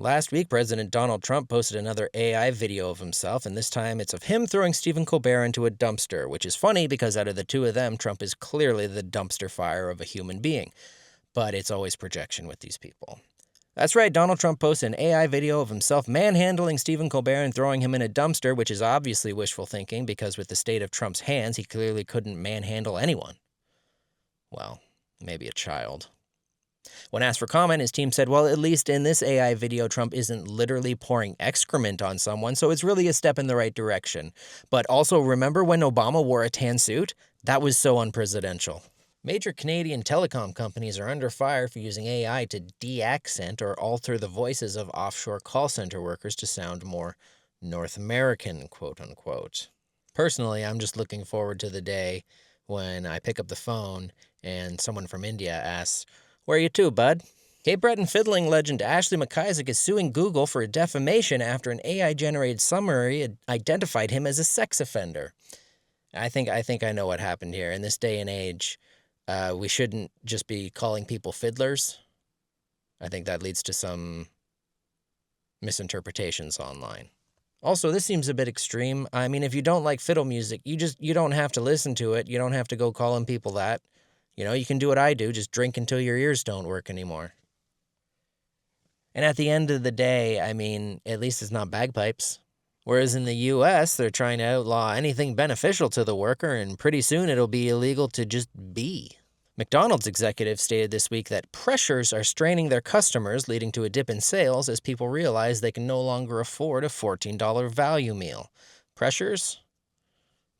Last week, President Donald Trump posted another AI video of himself, and this time it's of him throwing Stephen Colbert into a dumpster, which is funny because out of the two of them, Trump is clearly the dumpster fire of a human being. But it's always projection with these people. That's right, Donald Trump posted an AI video of himself manhandling Stephen Colbert and throwing him in a dumpster, which is obviously wishful thinking because with the state of Trump's hands, he clearly couldn't manhandle anyone. Well, maybe a child. When asked for comment, his team said, well, at least in this AI video, Trump isn't literally pouring excrement on someone, so it's really a step in the right direction. But also, remember when Obama wore a tan suit? That was so unpresidential. Major Canadian telecom companies are under fire for using AI to de-accent or alter the voices of offshore call center workers to sound more North American, quote-unquote. Personally, I'm just looking forward to the day when I pick up the phone and someone from India asks, "Where are you to, bud?" Cape Breton fiddling legend Ashley McIsaac is suing Google for defamation after an AI-generated summary identified him as a sex offender. I think I know what happened here. In this day and age, we shouldn't just be calling people fiddlers. I think that leads to some misinterpretations online. Also, this seems a bit extreme. I mean, if you don't like fiddle music, you don't have to listen to it. You don't have to go calling people that. You know, you can do what I do, just drink until your ears don't work anymore. And at the end of the day, I mean, at least it's not bagpipes. Whereas in the U.S., they're trying to outlaw anything beneficial to the worker, and pretty soon it'll be illegal to just be. McDonald's executives stated this week that pressures are straining their customers, leading to a dip in sales as people realize they can no longer afford a $14 value meal. Pressures?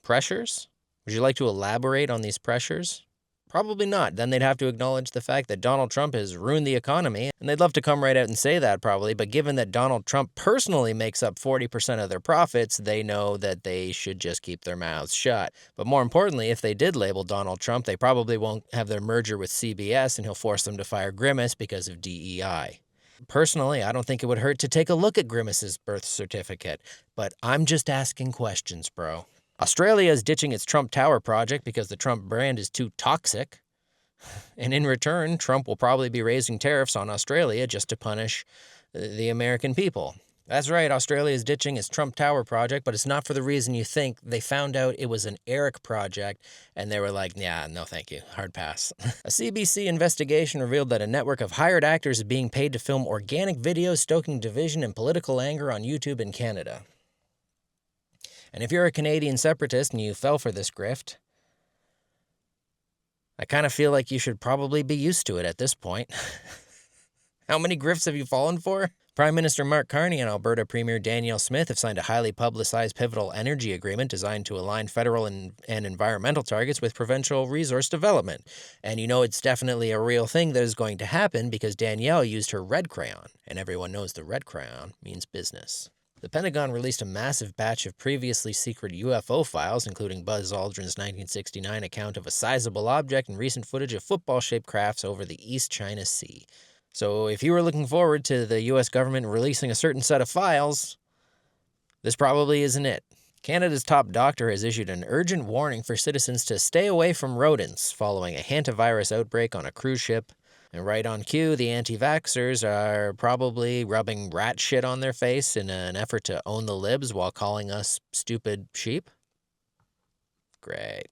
Pressures? Would you like to elaborate on these pressures? Probably not. Then they'd have to acknowledge the fact that Donald Trump has ruined the economy, and they'd love to come right out and say that probably, but given that Donald Trump personally makes up 40% of their profits, they know that they should just keep their mouths shut. But more importantly, if they did label Donald Trump, they probably won't have their merger with CBS, and he'll force them to fire Grimace because of DEI. Personally, I don't think it would hurt to take a look at Grimace's birth certificate, but I'm just asking questions, bro. Australia is ditching its Trump Tower project because the Trump brand is too toxic. And in return, Trump will probably be raising tariffs on Australia just to punish the American people. That's right, Australia is ditching its Trump Tower project, but it's not for the reason you think. They found out it was an Eric project, and they were like, yeah, no thank you, hard pass. A CBC investigation revealed that a network of hired actors is being paid to film organic videos stoking division and political anger on YouTube in Canada. And if you're a Canadian separatist and you fell for this grift, I kind of feel like you should probably be used to it at this point. How many grifts have you fallen for? Prime Minister Mark Carney and Alberta Premier Danielle Smith have signed a highly publicized pivotal energy agreement designed to align federal and environmental targets with provincial resource development. And you know it's definitely a real thing that is going to happen because Danielle used her red crayon, and everyone knows the red crayon means business. The Pentagon released a massive batch of previously secret UFO files, including Buzz Aldrin's 1969 account of a sizable object and recent footage of football-shaped crafts over the East China Sea. So if you were looking forward to the U.S. government releasing a certain set of files, this probably isn't it. Canada's top doctor has issued an urgent warning for citizens to stay away from rodents following a hantavirus outbreak on a cruise ship. And right on cue, the anti-vaxxers are probably rubbing rat shit on their face in an effort to own the libs while calling us stupid sheep. Great.